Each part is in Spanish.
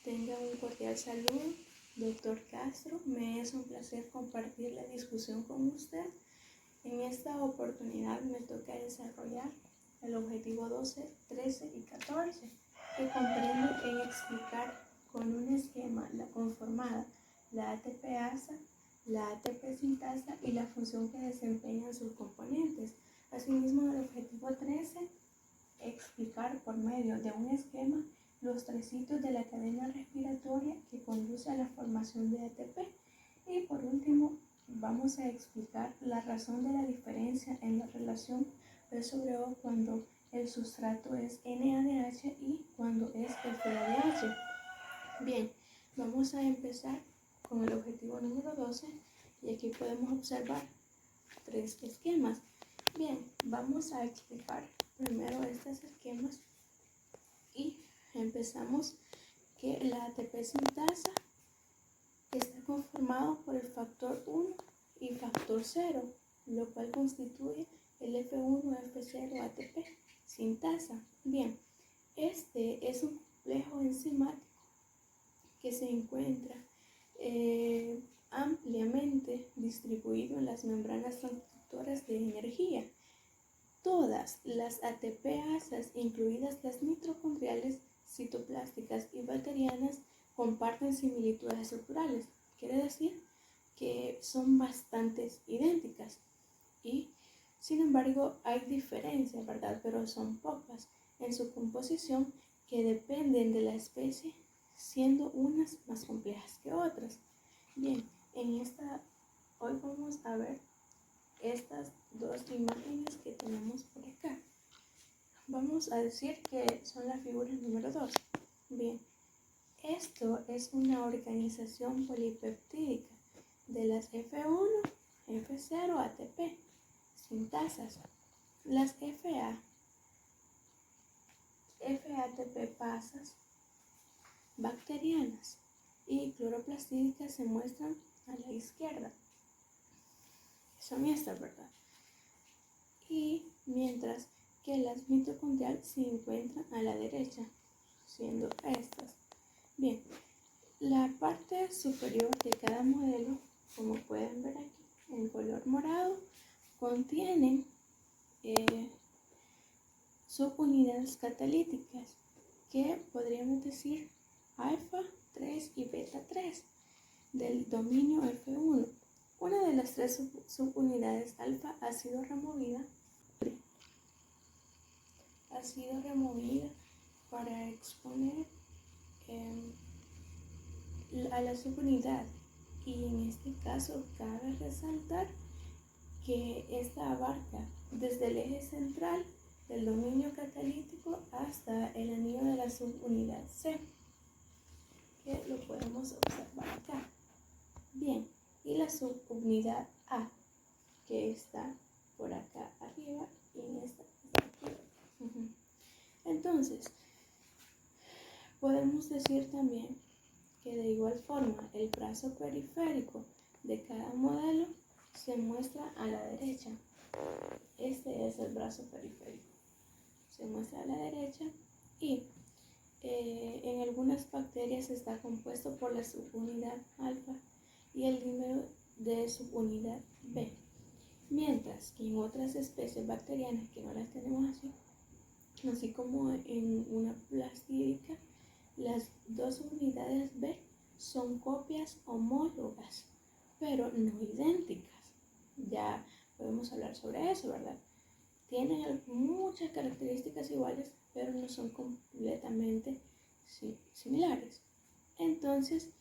Tenga un cordial saludo, doctor Castro. Me es un placer compartir la discusión con usted. En esta oportunidad me toca desarrollar el objetivo 12, 13 y 14, que comprende en explicar con un esquema la conformada, la ATP-ASA, la ATP-sintasa y la función que desempeñan sus componentes. Asimismo, el objetivo 13, explicar por medio de un esquema los tres sitios de la cadena respiratoria que conduce a la formación de ATP. Y por último, vamos a explicar la razón de la diferencia en la relación P sobre O cuando el sustrato es NADH y cuando es FADH. Bien, vamos a empezar con el objetivo número 12 y aquí podemos observar tres esquemas. Bien, vamos a explicar primero estos esquemas y empezamos que la ATP sintasa está conformado por el factor 1 y factor 0, lo cual constituye el F1, F0 ATP sintasa. Bien, este es un complejo enzimático que se encuentra ampliamente distribuido en las membranas transductoras de energía. Todas las ATP-ASAs, incluidas las mitocondriales, citoplásticas y bacterianas, comparten similitudes estructurales. Quiere decir que son bastante idénticas y, sin embargo, hay diferencias, ¿verdad? Pero son pocas en su composición que dependen de la especie, siendo unas más complejas que otras. Bien, hoy vamos a ver estas dos imágenes que tenemos por acá. Vamos a decir que son la figura número 2. Bien, esto es una organización polipeptídica de las F1, F0, ATP, sintasas. Las FATP pasas bacterianas y cloroplásticas se muestran a la izquierda. Son estas, ¿verdad? Y mientras que las mitocondriales se encuentran a la derecha, siendo estas. Bien, la parte superior de cada modelo, como pueden ver aquí en color morado, contienen subunidades catalíticas que podríamos decir alfa 3 y beta 3 del dominio F1. Una de las tres subunidades alfa ha sido removida para exponer a la subunidad, y en este caso cabe resaltar que esta abarca desde el eje central del dominio catalítico hasta el anillo de la subunidad C, que lo podemos observar acá. Bien, y la subunidad A, que está por acá arriba y en esta está aquí. Entonces, podemos decir también que de igual forma el brazo periférico de cada modelo se muestra a la derecha. Este es el brazo periférico. Se muestra a la derecha y en algunas bacterias está compuesto por la subunidad alfa y el dímero de subunidad B. Mientras que en otras especies bacterianas que no las tenemos así como en una plastídica, las dos unidades B son copias homólogas, pero no idénticas. Ya podemos hablar sobre eso, ¿verdad? Tienen muchas características iguales, pero no son completamente similares. Entonces,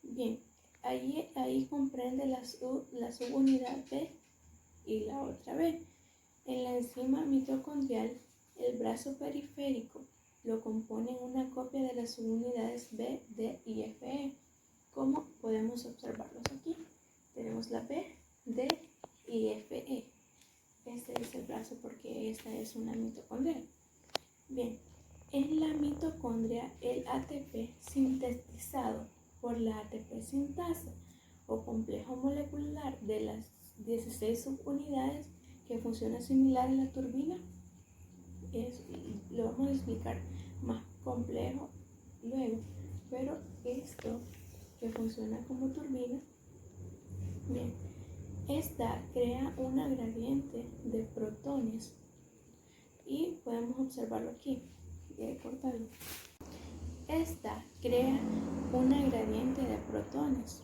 bien, ahí comprende la subunidad B y la otra B. En la enzima mitocondrial, el brazo periférico lo componen una copia de las subunidades B, D y Fe, como podemos observarlos aquí. Tenemos la B, D y Fe. Este es el brazo porque esta es una mitocondria. Bien, en la mitocondria el ATP sintetizado por la ATP sintasa o complejo molecular de las 16 subunidades que funciona similar a la turbina, lo vamos a explicar más complejo luego, Pero esto que funciona como turbina, bien, esta crea una gradiente de protones y podemos observarlo aquí. Voy a cortarlo. Esta crea una gradiente de protones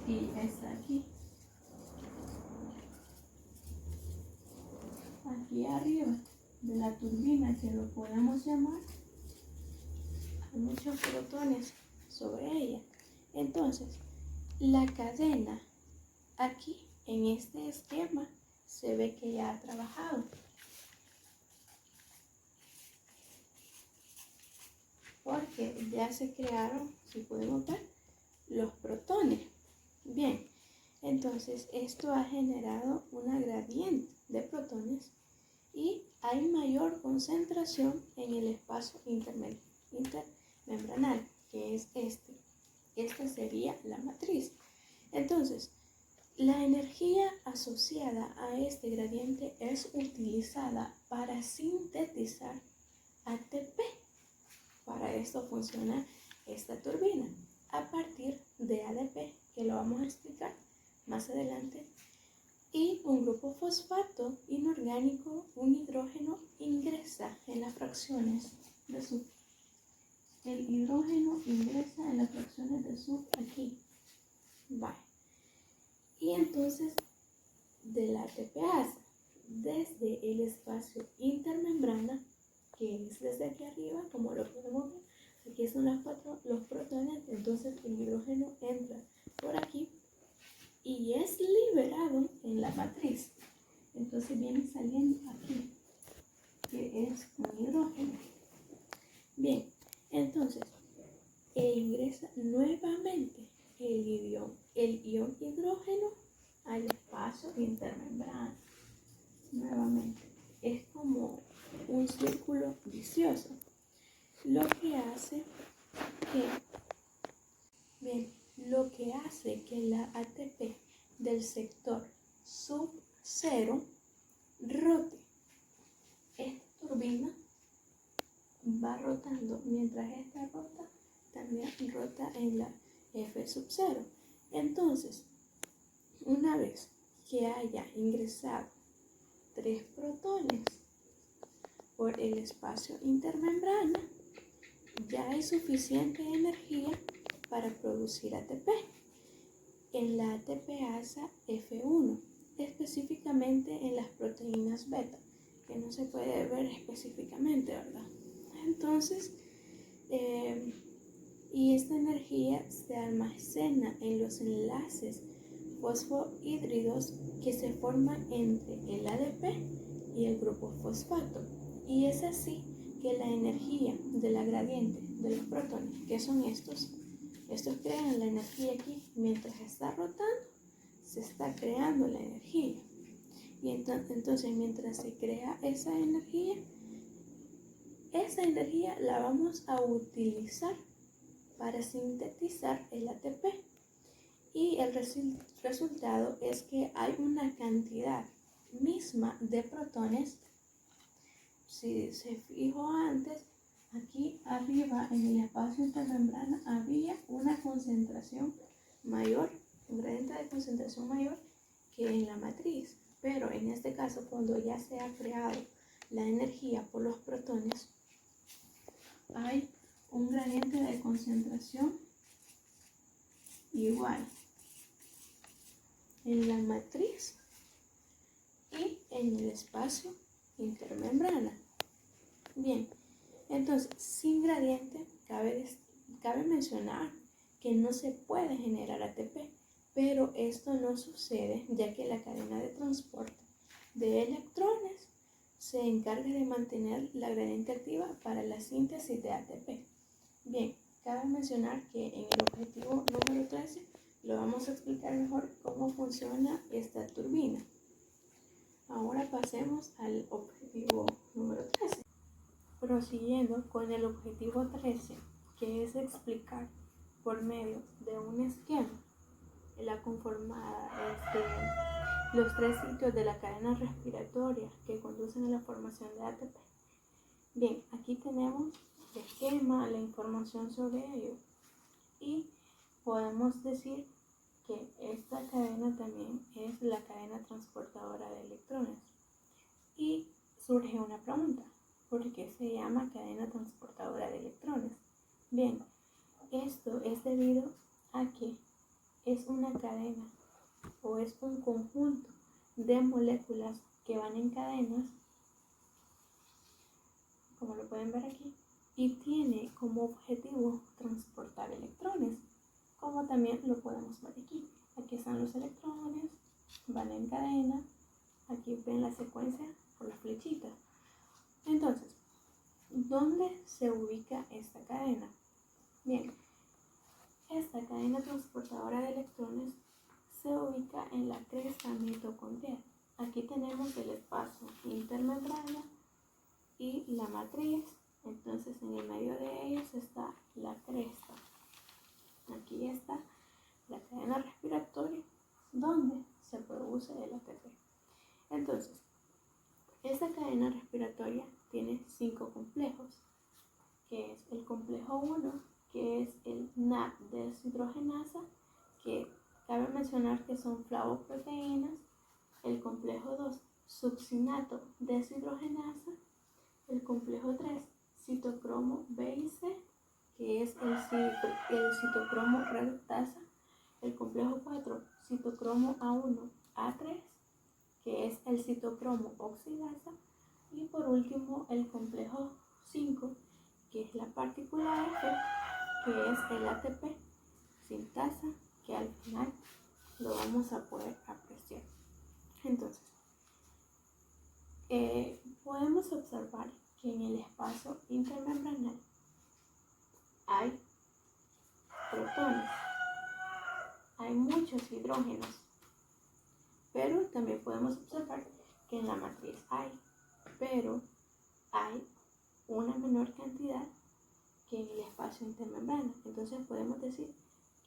y está aquí. Aquí arriba de la turbina, que lo podemos llamar, hay muchos protones sobre ella. Entonces, la cadena aquí en este esquema se ve que ya ha trabajado, porque ya se crearon, si podemos ver, los protones. Bien, entonces esto ha generado una gradiente de protones y hay mayor concentración en el espacio intermembranal, que es este. Esta sería la matriz. Entonces, la energía asociada a este gradiente es utilizada para sintetizar ATP. Para esto funciona esta turbina a partir de ADP, que lo vamos a explicar más adelante, y un grupo fosfato inorgánico, un hidrógeno, ingresa en las fracciones de sub. El hidrógeno ingresa en las fracciones de sub aquí. Vale. Y entonces, de la ATPasa, desde el espacio intermembrana, que es desde aquí arriba, como lo podemos ver, aquí son los protones, entonces el hidrógeno entra por aquí y es liberado en la matriz. Entonces viene saliendo aquí, que es un hidrógeno. Bien, entonces ingresa nuevamente el ion hidrógeno al espacio intermembrana. Nuevamente, es como un círculo vicioso, lo que hace que la ATP del sector sub 0 rote. Esta turbina va rotando, mientras esta rota, también rota en la F sub 0. Entonces, una vez que haya ingresado 3 protones por el espacio intermembrana, ya hay suficiente energía para producir ATP en la ATPasa F1, específicamente en las proteínas beta, que no se puede ver específicamente, ¿verdad? Entonces, y esta energía se almacena en los enlaces fosfohídridos que se forman entre el ADP y el grupo fosfato. Y es así que la energía de la gradiente de los protones, que son estos crean la energía aquí. Mientras está rotando, se está creando la energía. Y entonces mientras se crea esa energía la vamos a utilizar para sintetizar el ATP. Y el resultado es que hay una cantidad misma de protones. Si se fijó antes, aquí arriba en el espacio intermembrana había una concentración mayor, un gradiente de concentración mayor que en la matriz. Pero en este caso, cuando ya se ha creado la energía por los protones, hay un gradiente de concentración igual en la matriz y en el espacio intermembrana. Bien, entonces sin gradiente cabe mencionar que no se puede generar ATP, pero esto no sucede ya que la cadena de transporte de electrones se encarga de mantener la gradiente activa para la síntesis de ATP. Bien, cabe mencionar que en el objetivo número 13 lo vamos a explicar mejor cómo funciona esta turbina. Ahora pasemos al objetivo número 13. Prosiguiendo con el objetivo 13, que es explicar por medio de un esquema la conformada los 3 sitios de la cadena respiratoria que conducen a la formación de ATP. Bien, aquí tenemos esquema, la información sobre ello. Y podemos decir que esta cadena también es la cadena transportadora de electrones. Y surge una pregunta, ¿por qué se llama cadena transportadora de electrones? Bien, esto es debido a que es una cadena o es un conjunto de moléculas que van en cadenas, como lo pueden ver aquí, y tiene como objetivo transportar electrones, como también lo podemos ver aquí. Aquí están los electrones, van en cadena, aquí ven la secuencia por las flechitas. Entonces, ¿dónde se ubica esta cadena? Bien, esta cadena transportadora de electrones se ubica en la cresta mitocondrial. Aquí tenemos el espacio intermembrana y la matriz. Entonces en el medio de ellos está la cresta. Aquí está la cadena respiratoria donde se produce el ATP. Entonces, esta cadena respiratoria tiene 5 complejos, que es el complejo 1, que es el NAD deshidrogenasa, que cabe mencionar que son flavoproteínas. El complejo 2, succinato deshidrogenasa. El complejo 3, citocromo B y C, que es el citocromo reductasa. El complejo 4, citocromo A1, A3, que es el citocromo oxidasa. Y por último, el complejo 5, que es la partícula F, que es el ATP sintasa, que al final lo vamos a poder apreciar. Entonces, podemos observar que en el espacio intermembranal hay protones, hay muchos hidrógenos, pero también podemos observar que en la matriz hay, pero hay una menor cantidad que en el espacio intermembrana. Entonces podemos decir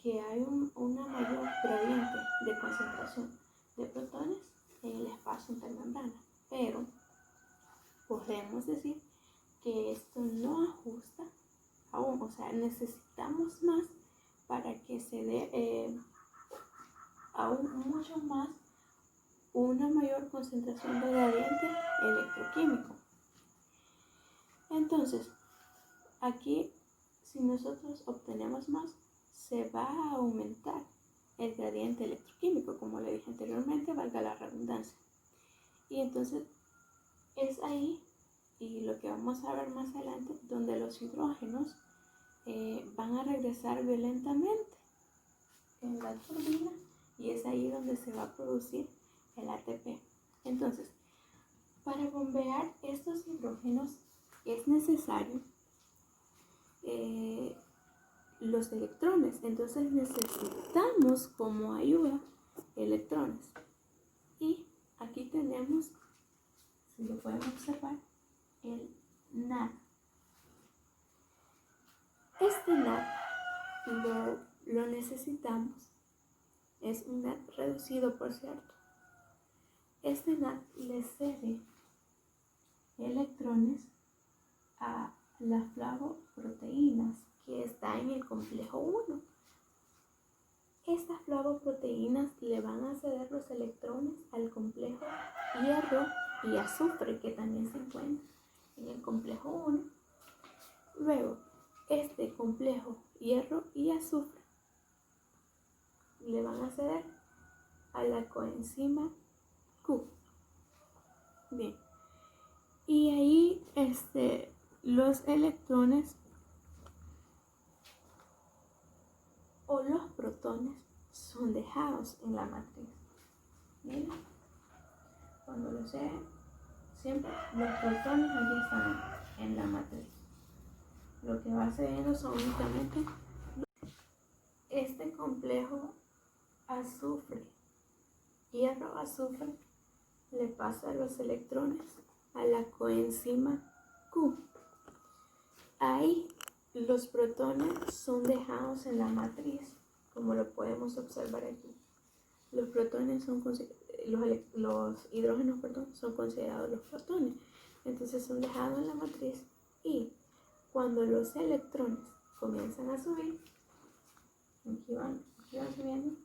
que hay una mayor gradiente de concentración de protones en el espacio intermembrana, pero podemos decir que esto no ajusta aún, o sea, necesitamos más para que se dé aún mucho más una mayor concentración de gradiente electroquímico. Entonces, aquí, si nosotros obtenemos más, se va a aumentar el gradiente electroquímico, como le dije anteriormente, valga la redundancia. Y entonces, es ahí, y lo que vamos a ver más adelante, donde los hidrógenos van a regresar violentamente en la turbina, y es ahí donde se va a producir el ATP. Entonces, para bombear estos hidrógenos es necesario los electrones. Entonces necesitamos como ayuda electrones. Y aquí tenemos, si lo pueden observar, el NAD. Este NAD lo necesitamos. Es un NAD reducido, por cierto. Este NAD le cede electrones a las flavoproteínas que está en el complejo 1. Estas flavoproteínas le van a ceder los electrones al complejo hierro y azufre, que también se encuentra en el complejo 1. Luego, este complejo hierro y azufre le van a ceder a la coenzima Q. Bien. Y ahí los electrones o los protones son dejados en la matriz. Miren, cuando lo sé, siempre los protones aquí están en la matriz. Lo que va cediendo son únicamente este complejo azufre, hierro azufre, le pasa los electrones a la coenzima Q. Ahí los protones son dejados en la matriz, como lo podemos observar aquí. Los protones son los hidrógenos, son considerados los protones. Entonces son dejados en la matriz, y cuando los electrones comienzan a subir, aquí van subiendo,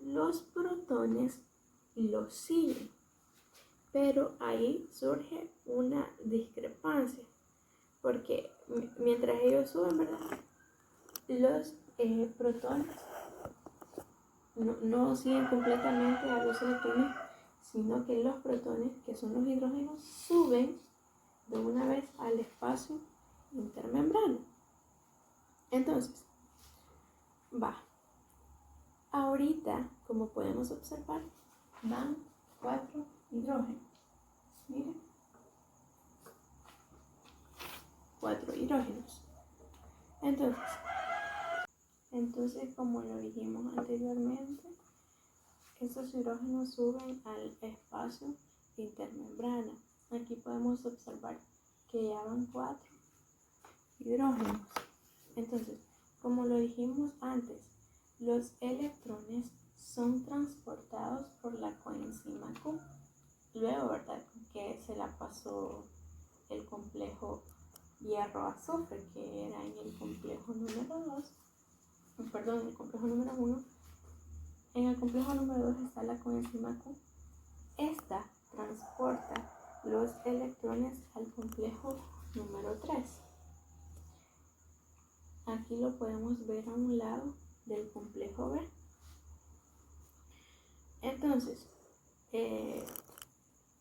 los protones los siguen. Pero ahí surge una discrepancia, porque mientras ellos suben, ¿verdad? Los protones no siguen completamente a los electrones, sino que los protones, que son los hidrógenos, suben de una vez al espacio intermembrano. Entonces, ahorita, como podemos observar, van 4 hidrógenos. Miren, 4 hidrógenos. Entonces, como lo dijimos anteriormente, estos hidrógenos suben al espacio intermembrana. Aquí podemos observar que ya van 4 hidrógenos. Entonces, como lo dijimos antes, los electrones son transportados por la coenzima Q. Luego, ¿verdad?, que se la pasó el complejo hierro-azufre, que era en el complejo número 2, perdón, el complejo número 1. En el complejo número 2 está la coenzima Q. Esta transporta los electrones al complejo número 3. Aquí lo podemos ver a un lado del complejo B. Entonces,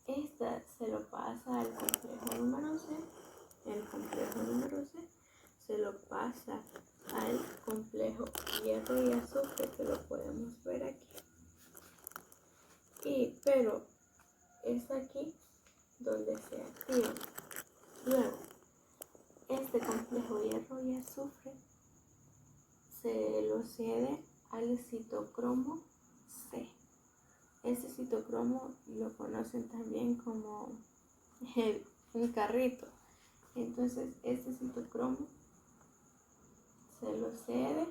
esta se lo pasa al complejo número C. El complejo número C se lo pasa al complejo hierro y azufre, que lo podemos ver aquí. Pero es aquí donde se activa. Luego, este complejo hierro y azufre se lo cede al citocromo C. Este citocromo lo conocen también como un carrito. Entonces, este citocromo se lo cede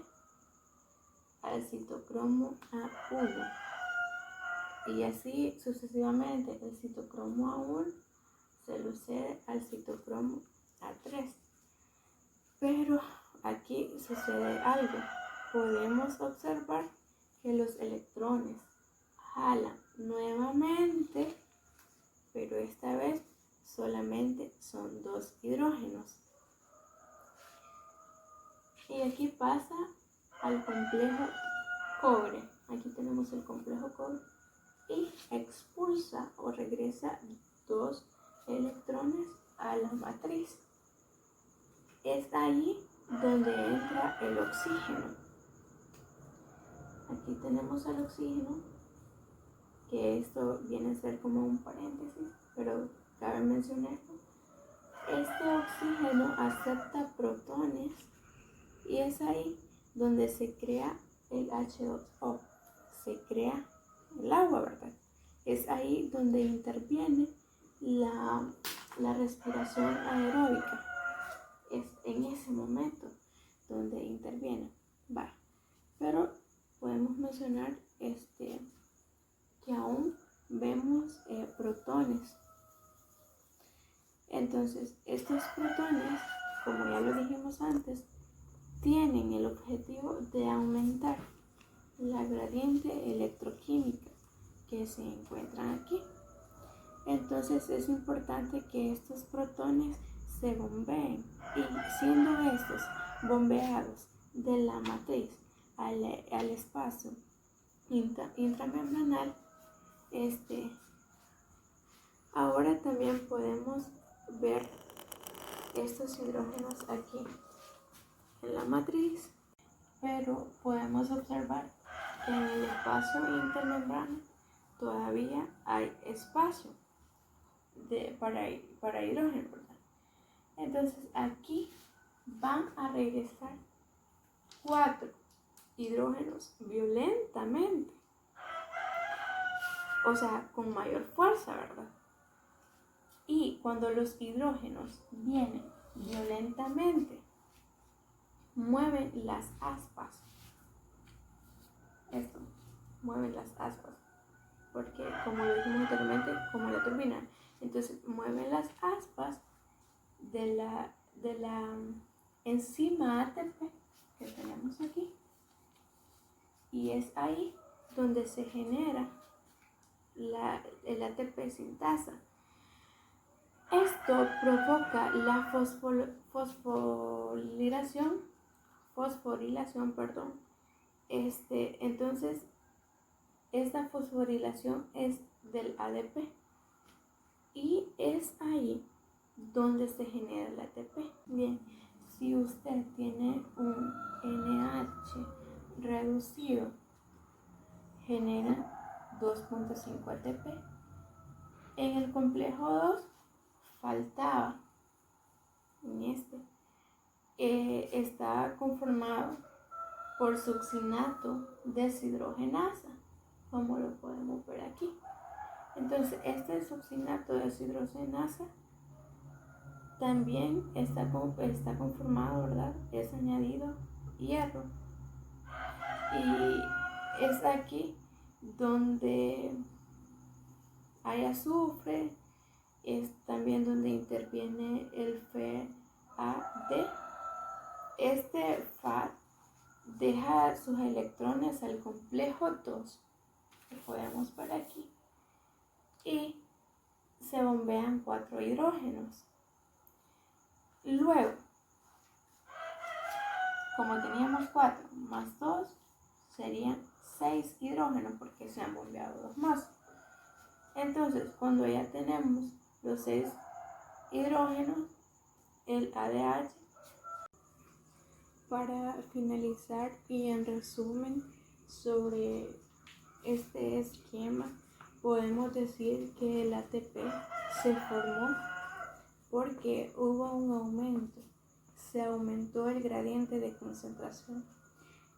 al citocromo A1. Y así sucesivamente, el citocromo A1 se lo cede al citocromo A3. Pero aquí sucede algo. Podemos observar que los electrones jalan nuevamente, pero esta vez solamente son 2 hidrógenos. Y aquí pasa al complejo cobre. Aquí tenemos el complejo cobre. Y expulsa o regresa 2 electrones a la matriz. Es ahí donde entra el oxígeno. Aquí tenemos el oxígeno, que esto viene a ser como un paréntesis, pero cabe mencionarlo. Este oxígeno acepta protones y es ahí donde se crea el H2O, se crea el agua, ¿verdad? Es ahí donde interviene la respiración aeróbica. Es en ese momento donde interviene. Pero podemos mencionar que aún vemos protones. Entonces, estos protones, como ya lo dijimos antes, tienen el objetivo de aumentar la gradiente electroquímica que se encuentran aquí. Entonces es importante que estos protones se bombeen, y siendo estos bombeados de la matriz al espacio intramembranal, ahora también podemos ver estos hidrógenos aquí en la matriz, pero podemos observar que en el espacio intermembrano todavía hay espacio para hidrógeno, ¿verdad? Entonces aquí van a regresar 4 hidrógenos violentamente, o sea, con mayor fuerza, ¿verdad? Y cuando los hidrógenos vienen violentamente, mueven las aspas. Esto, mueven las aspas, porque como lo dijimos anteriormente, como la turbina, entonces mueven las aspas de la enzima ATP que tenemos aquí. Y es ahí donde se genera el ATP sintasa. Esto provoca la fosforilación. Entonces, esta fosforilación es del ADP y es ahí donde se genera el ATP. Bien, si usted tiene un NH reducido, genera 2.5 ATP. En el complejo 2 faltaba, está conformado por succinato deshidrogenasa, como lo podemos ver aquí. Entonces, este succinato deshidrogenasa también está conformado, ¿verdad? Es añadido hierro. Y es aquí donde hay azufre, es también donde interviene el FAD. Este FAD deja sus electrones al complejo 2, que podemos ver aquí, y se bombean 4 hidrógenos. Luego, como teníamos 4 más 2, serían 6 hidrógenos porque se han bombeado 2 más. Entonces, cuando ya tenemos los 6 hidrógenos, el ADH, para finalizar y en resumen sobre este esquema, podemos decir que el ATP se formó porque hubo un aumento, se aumentó el gradiente de concentración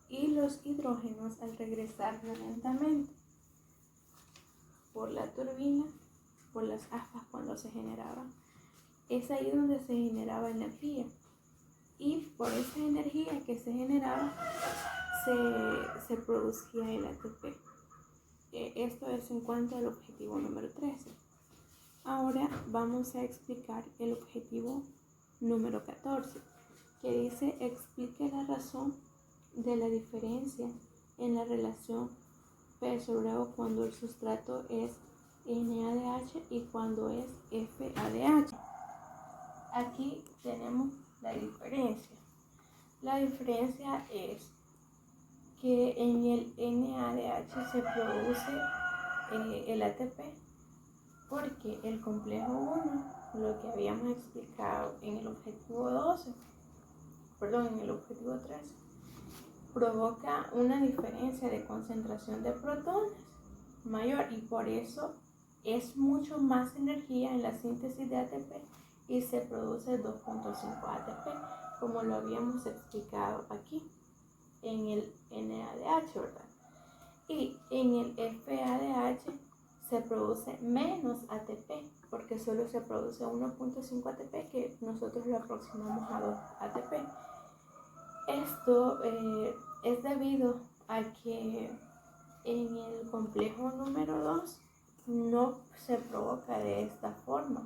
y los hidrógenos al regresar violentamente por la turbina, por las aspas cuando se generaba, es ahí donde se generaba energía y por esa energía que se generaba se producía el ATP. Esto es en cuanto al objetivo número 13. Ahora vamos a explicar el objetivo número 14, que dice: explique la razón de la diferencia en la relación P/O cuando el sustrato es NADH y cuando es FADH. Aquí tenemos la diferencia. La diferencia es que en el NADH se produce el ATP porque el complejo 1, lo que habíamos explicado en el objetivo 13, provoca una diferencia de concentración de protones mayor y por eso es mucho más energía en la síntesis de ATP y se produce 2.5 ATP, como lo habíamos explicado aquí en el NADH, ¿verdad? Y en el FADH se produce menos ATP porque solo se produce 1.5 ATP, que nosotros lo aproximamos a 2 ATP. Esto es debido a que en el complejo número 2 no se provoca de esta forma.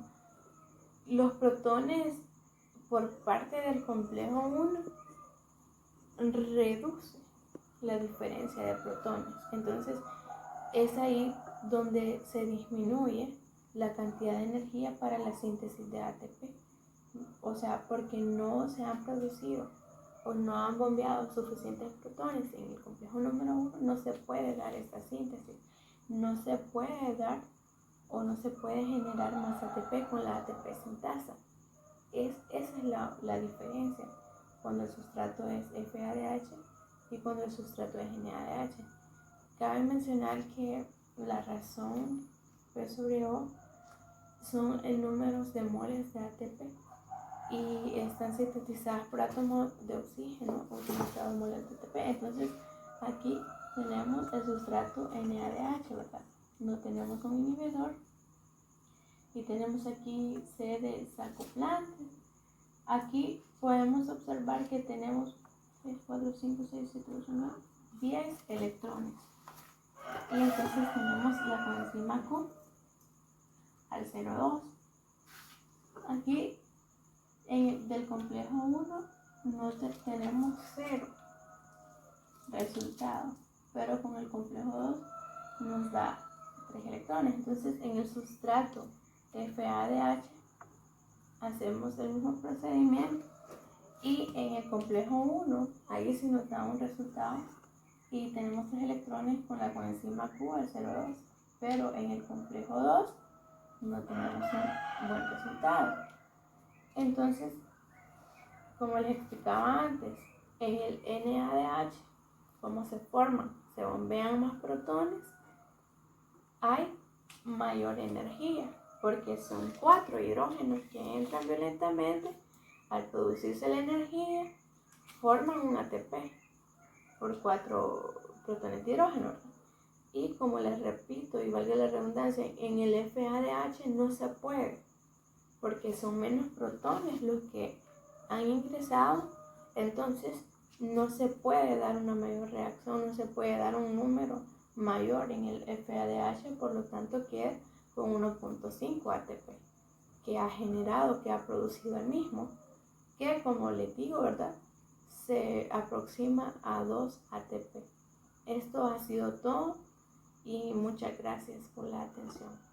Los protones por parte del complejo 1 reduce la diferencia de protones. Entonces es ahí donde se disminuye la cantidad de energía para la síntesis de ATP. O sea, porque no se han producido o no han bombeado suficientes protones en el complejo número 1, no se puede dar esta síntesis. No se puede dar o no se puede generar más ATP con la ATP sintasa. Esa es la diferencia cuando el sustrato es FADH y cuando el sustrato es NADH. Cabe mencionar que la razón P/O son el número de moles de ATP y están sintetizadas por átomos de oxígeno utilizados moles de ATP. Entonces aquí tenemos el sustrato NADH, ¿verdad? No tenemos un inhibidor y tenemos aquí C desacoplante. Aquí podemos observar que tenemos 6, 4, 5, 6, 7, 8, 9, 10 electrones. Y entonces tenemos la coenzima Q al 0,2. Aquí Del complejo 1 no tenemos 0 resultados, pero con el complejo 2 nos da 3 electrones. Entonces en el sustrato FADH hacemos el mismo procedimiento y en el complejo 1 ahí sí nos da un resultado y tenemos 3 electrones con la coenzima Q al 0,2, pero en el complejo 2 no tenemos un buen resultado. Entonces, como les explicaba antes, en el NADH, ¿cómo se forman? Se bombean más protones, hay mayor energía, porque son 4 hidrógenos que entran violentamente. Al producirse la energía, forman un ATP por 4 protones de hidrógeno. Y como les repito, y valga la redundancia, en el FADH no se puede, porque son menos protones los que han ingresado, entonces no se puede dar una mayor reacción, no se puede dar un número mayor en el FADH, por lo tanto queda con 1.5 ATP, que ha generado, que ha producido el mismo, que como les digo, ¿verdad?, se aproxima a 2 ATP. Esto ha sido todo y muchas gracias por la atención.